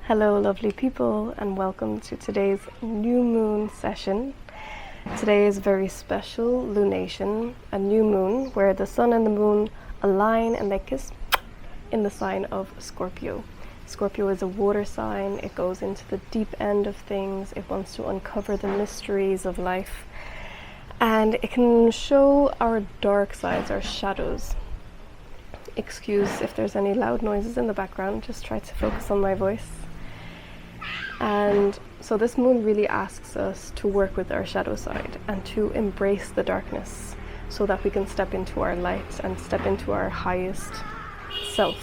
Hello lovely people, and welcome to today's new moon session. Today is a very special lunation, a new moon where the sun and the moon align and they kiss in the sign of Scorpio. Scorpio is a water sign. It goes into the deep end of things. It wants to uncover the mysteries of life, and it can show our dark sides, our shadows. Excuse if there's any loud noises in the background, just try to focus on my voice. And so this moon really asks us to work with our shadow side and to embrace the darkness so that we can step into our light and step into our highest self.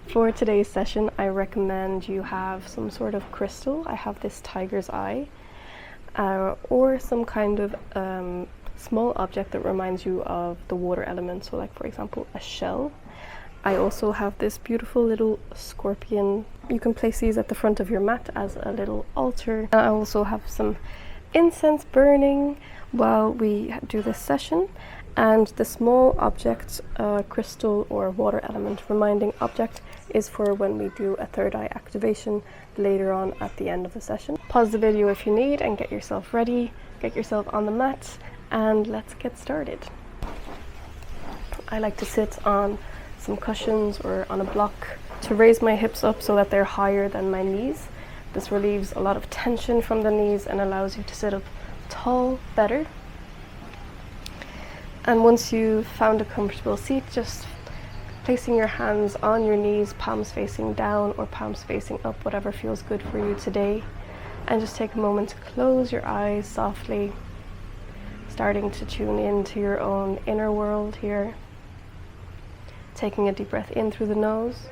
For today's session, I recommend you have some sort of crystal. I have this tiger's eye, or some kind of small object that reminds you of the water element. So like, for example, a shell. I also have this beautiful little scorpion. You can place these at the front of your mat as a little altar. I also have some incense burning while we do this session. And the small object, crystal or water element reminding object, is for when we do a third eye activation later on at the end of the session. Pause the video if you need and get yourself ready, get yourself on the mat, and let's get started. I like to sit on some cushions or on a block to raise my hips up so that they're higher than my knees. This relieves a lot of tension from the knees and allows you to sit up tall better. And once you've found a comfortable seat, just placing your hands on your knees, palms facing down or palms facing up, whatever feels good for you today. And just take a moment to close your eyes softly, starting to tune into your own inner world here. Taking a deep breath in through the nose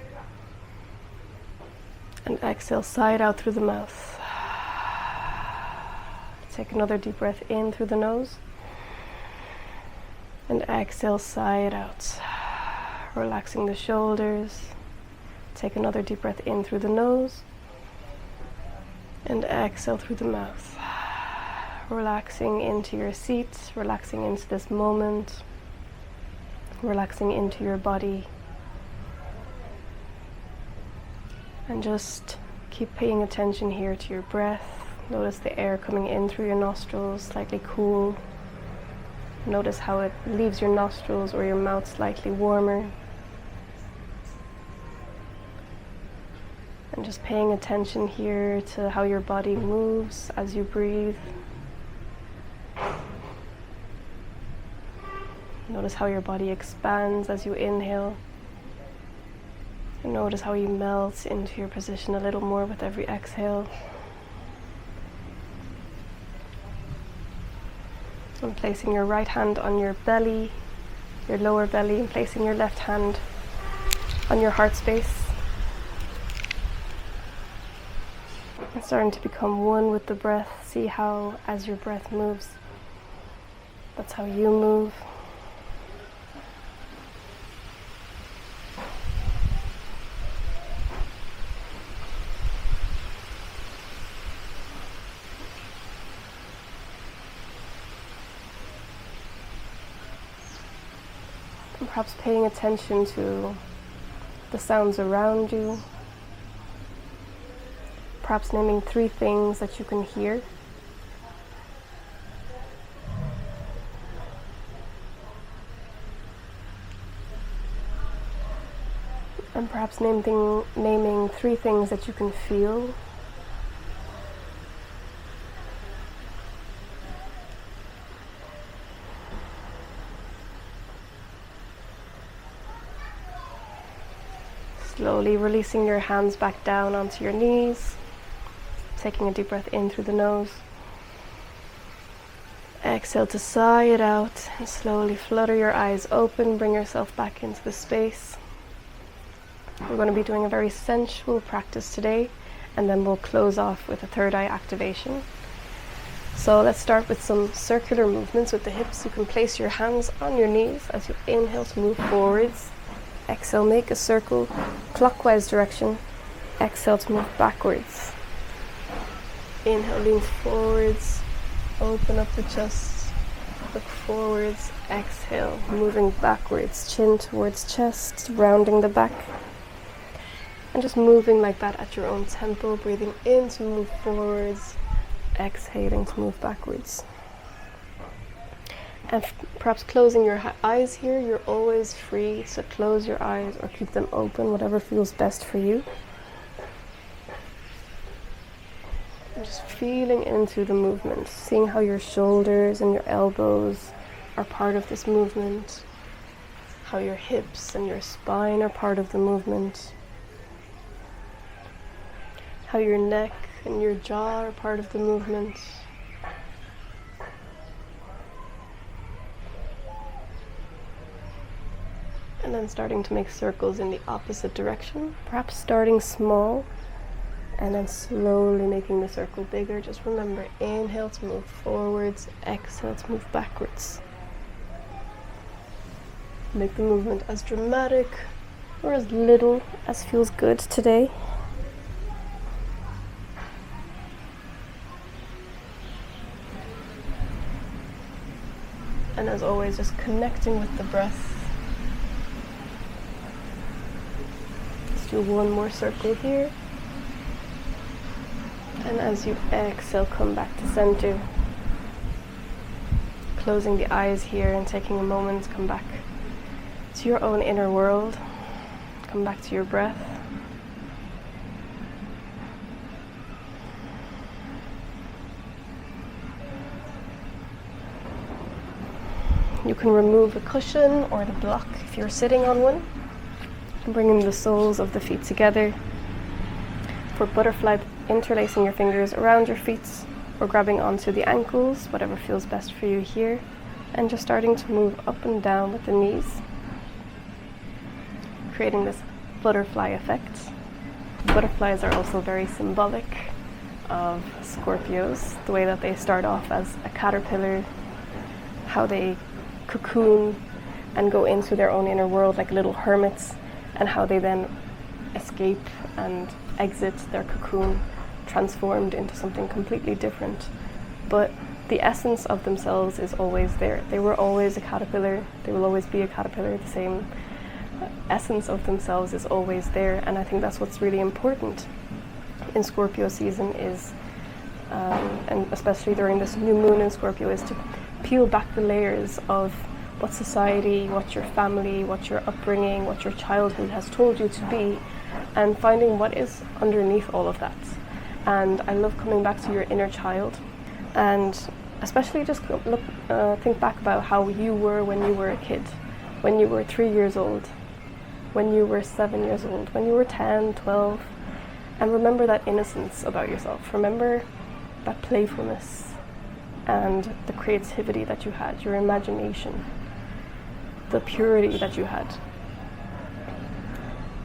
and exhale, sigh it out through the mouth. Take another deep breath in through the nose and exhale, sigh it out. Relaxing the shoulders. Take another deep breath in through the nose and exhale through the mouth. Relaxing into your seat, relaxing into this moment. Relaxing into your body, and just keep paying attention here to your breath. Notice the air coming in through your nostrils, slightly cool. Notice how it leaves your nostrils or your mouth slightly warmer. And just paying attention here to how your body moves as you breathe. Notice how your body expands as you inhale. And notice how you melt into your position a little more with every exhale. And placing your right hand on your belly, your lower belly, and placing your left hand on your heart space. And starting to become one with the breath. See how, as your breath moves, that's how you move. Perhaps paying attention to the sounds around you. Perhaps naming 3 things that you can hear. And perhaps naming 3 things that you can feel. Slowly releasing your hands back down onto your knees. Taking a deep breath in through the nose. Exhale to sigh it out and slowly flutter your eyes open. Bring yourself back into the space. We're going to be doing a very sensual practice today, and then we'll close off with a third eye activation. So let's start with some circular movements with the hips. You can place your hands on your knees as you inhale to move forwards. Exhale, make a circle, clockwise direction. Exhale to move backwards. Inhale, lean forwards, open up the chest, look forwards. Exhale, moving backwards, chin towards chest, rounding the back. And just moving like that at your own tempo, breathing in to move forwards, exhaling to move backwards. And perhaps closing your eyes here. You're always free to close your eyes or keep them open, whatever feels best for you. And just feeling into the movement, seeing how your shoulders and your elbows are part of this movement, how your hips and your spine are part of the movement, how your neck and your jaw are part of the movement. And then starting to make circles in the opposite direction, perhaps starting small and then slowly making the circle bigger. Just remember, inhale to move forwards, exhale to move backwards. Make the movement as dramatic or as little as feels good today. And as always, just connecting with the breath. Let's do one more circle here. And as you exhale, come back to center. Closing the eyes here and taking a moment to come back to your own inner world. Come back to your breath. You can remove a cushion or the block if you're sitting on one. Bringing the soles of the feet together. For butterfly, interlacing your fingers around your feet or grabbing onto the ankles, whatever feels best for you here. And just starting to move up and down with the knees. Creating this butterfly effect. Butterflies are also very symbolic of Scorpios. The way that they start off as a caterpillar, how they cocoon and go into their own inner world like little hermits, and how they then escape and exit their cocoon transformed into something completely different. But the essence of themselves is always there. They were always a caterpillar. They will always be a caterpillar. The same essence of themselves is always there. And I think that's what's really important in Scorpio season is, and especially during this new moon in Scorpio, is to peel back the layers of what society, what your family, what your upbringing, what your childhood has told you to be, and finding what is underneath all of that. And I love coming back to your inner child, and especially just think back about how you were when you were a kid, when you were 3 years old, when you were 7 years old, when you were 10, 12, and remember that innocence about yourself. Remember that playfulness and the creativity that you had, your imagination, the purity that you had,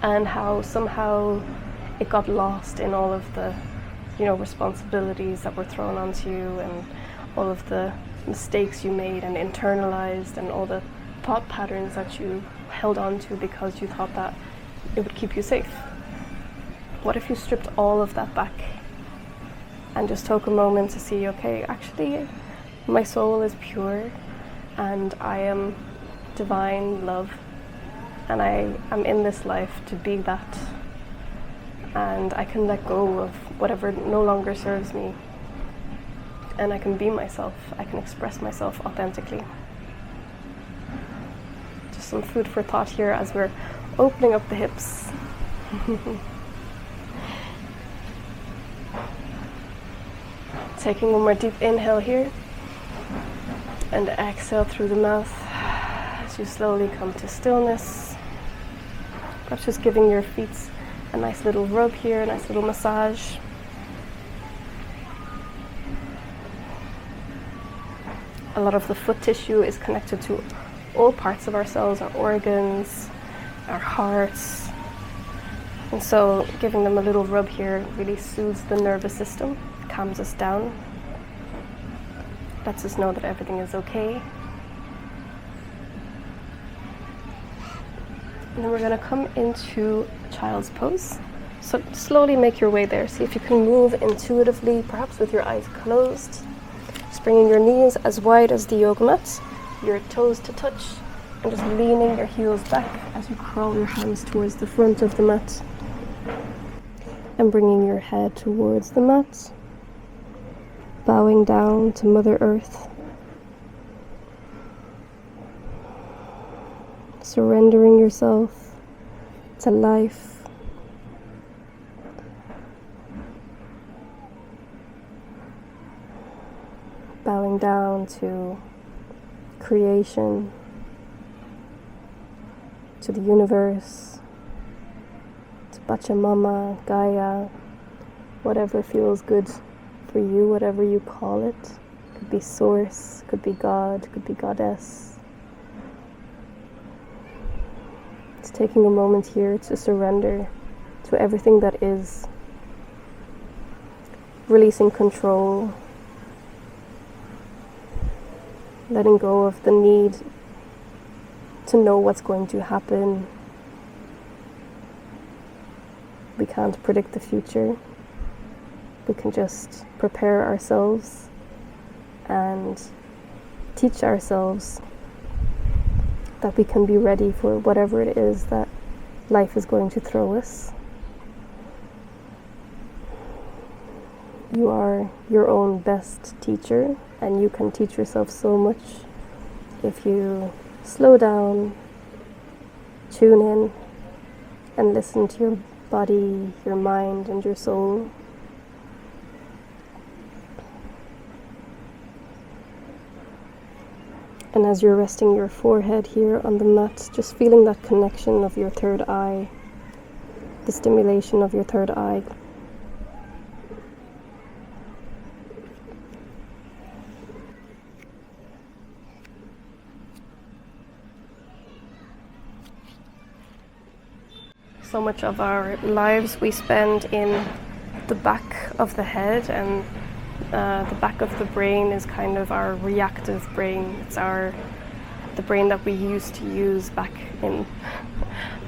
and how somehow it got lost in all of the, responsibilities that were thrown onto you, and all of the mistakes you made and internalized, and all the thought patterns that you held on to because you thought that it would keep you safe. What if you stripped all of that back and just took a moment to see, okay, actually my soul is pure and I am divine love, and I am in this life to be that, and I can let go of whatever no longer serves me, and I can be myself. I can express myself authentically. Just some food for thought here as we're opening up the hips. Taking one more deep inhale here, and exhale through the mouth as you slowly come to stillness. Perhaps just giving your feet a nice little rub here, a nice little massage. A lot of the foot tissue is connected to all parts of ourselves, our organs, our hearts. And so giving them a little rub here really soothes the nervous system, calms us down, lets us know that everything is okay. And then we're going to come into child's pose. So slowly make your way there. See if you can move intuitively, perhaps with your eyes closed. Just bringing your knees as wide as the yoga mat, your toes to touch, and just leaning your heels back as you crawl your hands towards the front of the mat. and bringing your head towards the mat, bowing down to Mother Earth, surrendering yourself to life, bowing down to creation, to the universe, to Pachamama, Gaia, whatever feels good for you, whatever you call it. Could be source, could be God, could be goddess. It's taking a moment here to surrender to everything that is, releasing control, letting go of the need to know what's going to happen. We can't predict the future. We can just prepare ourselves and teach ourselves that we can be ready for whatever it is that life is going to throw us. You are your own best teacher, and you can teach yourself so much if you slow down, tune in, and listen to your body, your mind, and your soul. And as you're resting your forehead here on the mat, just feeling that connection of your third eye, the stimulation of your third eye. So much of our lives we spend in the back of the head, and the back of the brain is kind of our reactive brain. It's the brain that we used to use back in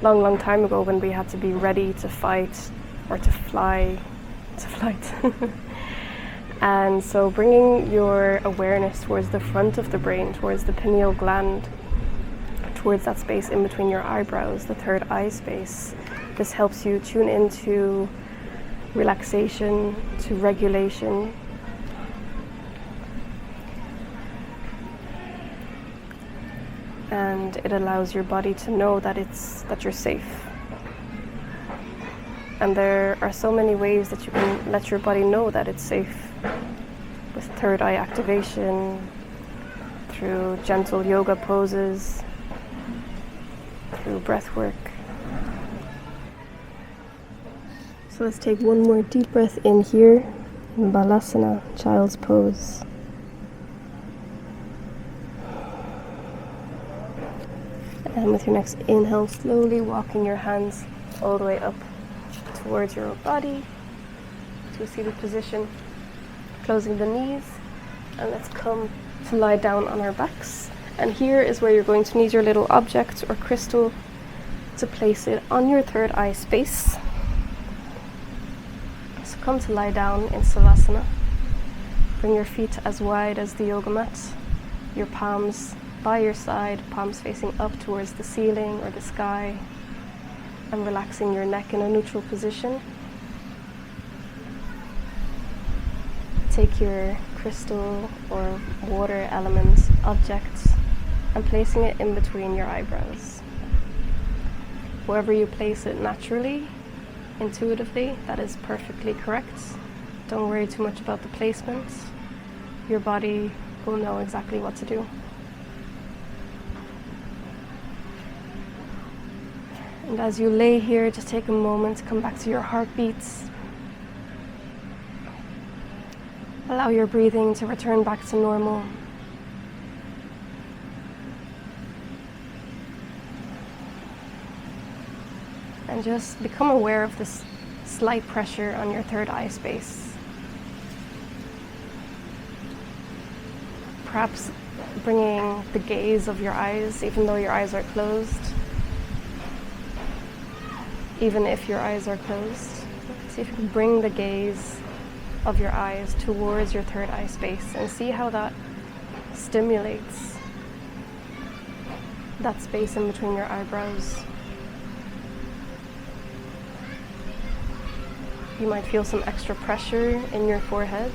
long time ago when we had to be ready to fight or to flight. And so bringing your awareness towards the front of the brain, towards the pineal gland, towards that space in between your eyebrows, the third eye space. This helps you tune into relaxation, to regulation. And it allows your body to know that you're safe. And there are so many ways that you can let your body know that it's safe, with third eye activation, through gentle yoga poses, through breath work. So let's take one more deep breath in here, in Balasana, child's pose. And with your next inhale, slowly walking your hands all the way up towards your body to a seated position, closing the knees, and let's come to lie down on our backs. And here is where you're going to need your little object or crystal to place it on your third eye space. So come to lie down in Savasana. Bring your feet as wide as the yoga mat, your palms by your side, palms facing up towards the ceiling or the sky, and relaxing your neck in a neutral position. Take your crystal or water element object and placing it in between your eyebrows. Wherever you place it naturally, intuitively, that is perfectly correct. Don't worry too much about the placement. Your body will know exactly what to do. And as you lay here, just take a moment to come back to your heartbeats. Allow your breathing to return back to normal. And just become aware of this slight pressure on your third eye space. Perhaps bringing the gaze of your eyes, even though your eyes are closed. Even if your eyes are closed, see if you can bring the gaze of your eyes towards your third eye space and see how that stimulates that space in between your eyebrows. You might feel some extra pressure in your forehead.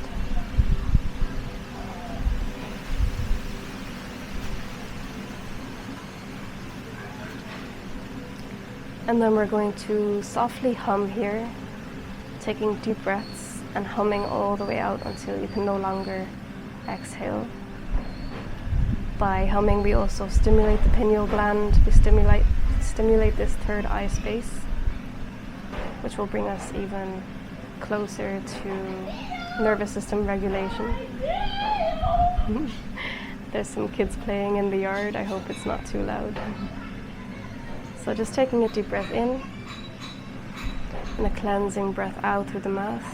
And then we're going to softly hum here, taking deep breaths and humming all the way out until you can no longer exhale. By humming, we also stimulate the pineal gland. We stimulate this third eye space, which will bring us even closer to nervous system regulation. There's some kids playing in the yard. I hope it's not too loud. So just taking a deep breath in and a cleansing breath out through the mouth.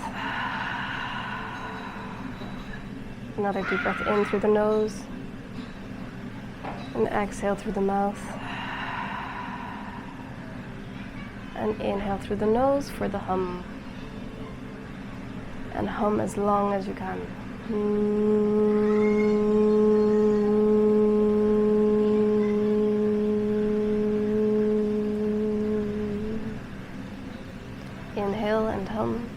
Another deep breath in through the nose and exhale through the mouth. And inhale through the nose for the hum. And hum as long as you can. Inhale and hum.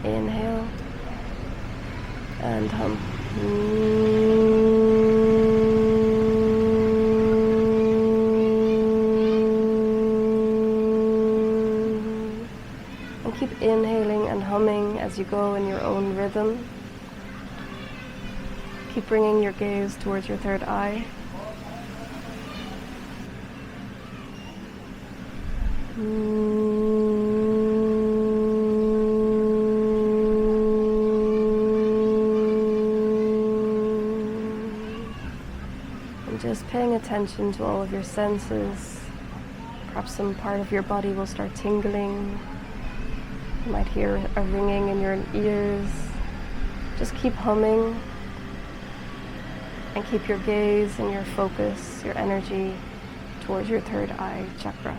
Inhale and hum. And keep inhaling and humming as you go in your own rhythm. Keep bringing your gaze towards your third eye. And just paying attention to all of your senses. Perhaps some part of your body will start tingling. You might hear a ringing in your ears. Just keep humming and keep your gaze and your focus, your energy towards your third eye chakra.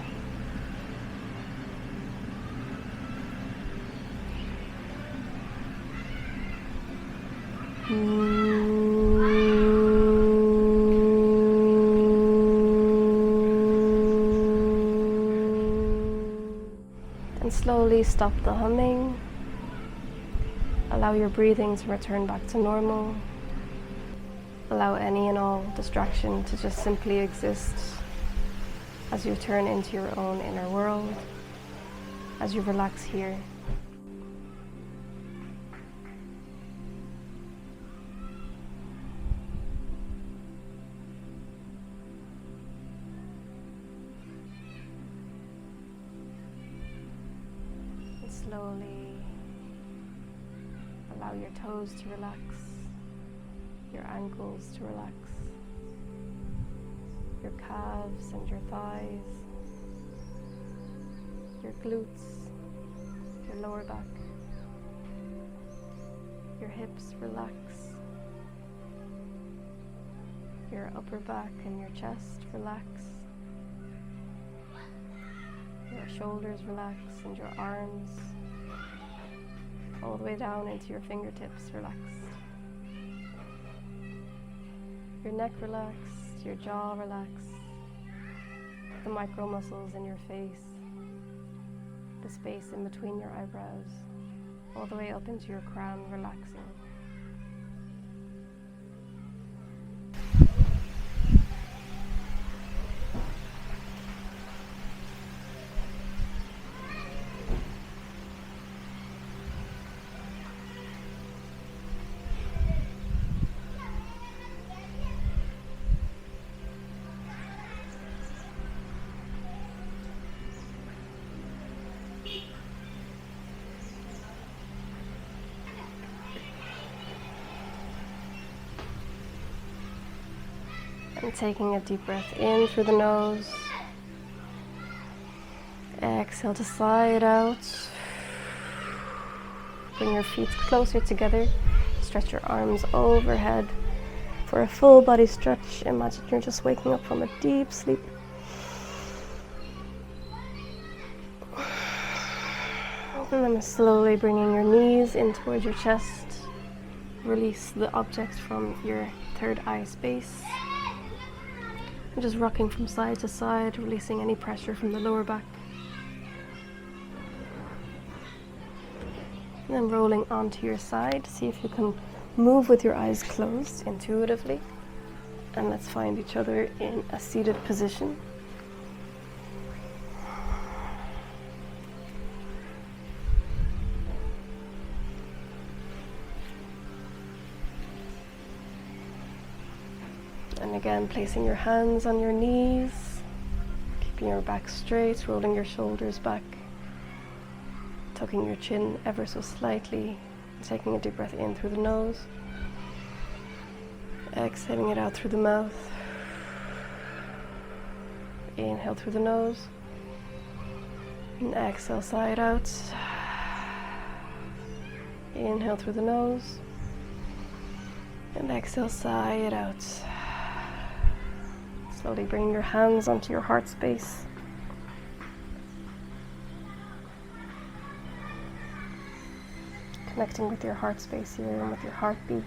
And slowly stop the humming. Allow your breathing to return back to normal. Allow any and all distraction to just simply exist as you turn into your own inner world, as you relax here. And slowly allow your toes to relax, your ankles to relax, your calves and your thighs, your glutes, your lower back, your hips relax, your upper back and your chest relax, your shoulders relax, and your arms all the way down into your fingertips relax. Your neck relaxed, your jaw relaxed, the micro muscles in your face, the space in between your eyebrows, all the way up into your crown relaxing. And taking a deep breath in through the nose. Exhale to sigh it out. Bring your feet closer together. Stretch your arms overhead for a full body stretch. Imagine you're just waking up from a deep sleep. And And I'm slowly bringing your knees in towards your chest. Release the object from your third eye space. And just rocking from side to side, releasing any pressure from the lower back. And then rolling onto your side. See if you can move with your eyes closed intuitively. And let's find each other in a seated position. And again, placing your hands on your knees, keeping your back straight, rolling your shoulders back, tucking your chin ever so slightly, taking a deep breath in through the nose, exhaling it out through the mouth. Inhale through the nose, and exhale, sigh it out. Inhale through the nose, and exhale, sigh it out. Slowly bring your hands onto your heart space. Connecting with your heart space here and with your heartbeat,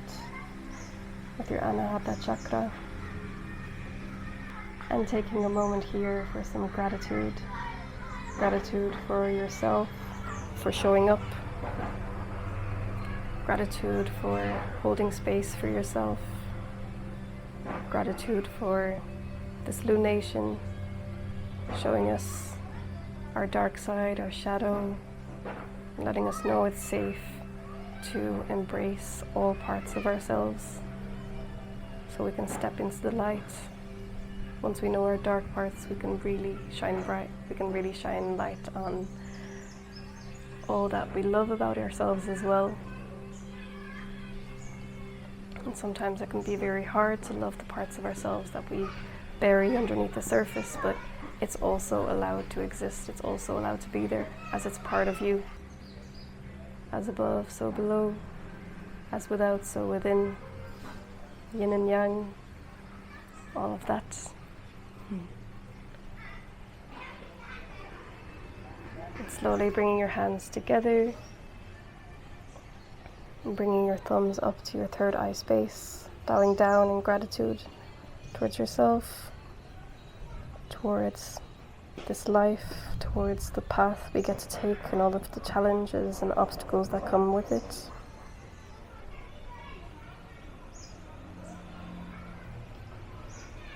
with your Anahata chakra. And taking a moment here for some gratitude. Gratitude for yourself, for showing up. Gratitude for holding space for yourself. Gratitude for this lunation, showing us our dark side, our shadow, letting us know it's safe to embrace all parts of ourselves so we can step into the light. Once we know our dark parts, we can really shine bright, we can really shine light on all that we love about ourselves as well. And sometimes it can be very hard to love the parts of ourselves that we bury underneath the surface, but it's also allowed to exist. It's also allowed to be there as it's part of you. As above, so below. As without, so within. Yin and yang. All of that. And slowly bringing your hands together. And bringing your thumbs up to your third eye space. Bowing down in gratitude towards yourself, towards this life, towards the path we get to take and all of the challenges and obstacles that come with it.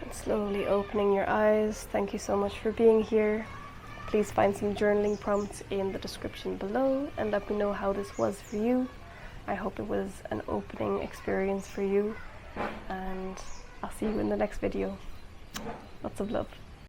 And slowly opening your eyes. Thank you so much for being here. Please find some journaling prompts in the description below and let me know how this was for you. I hope it was an opening experience for you, and I'll see you in the next video. Lots of love.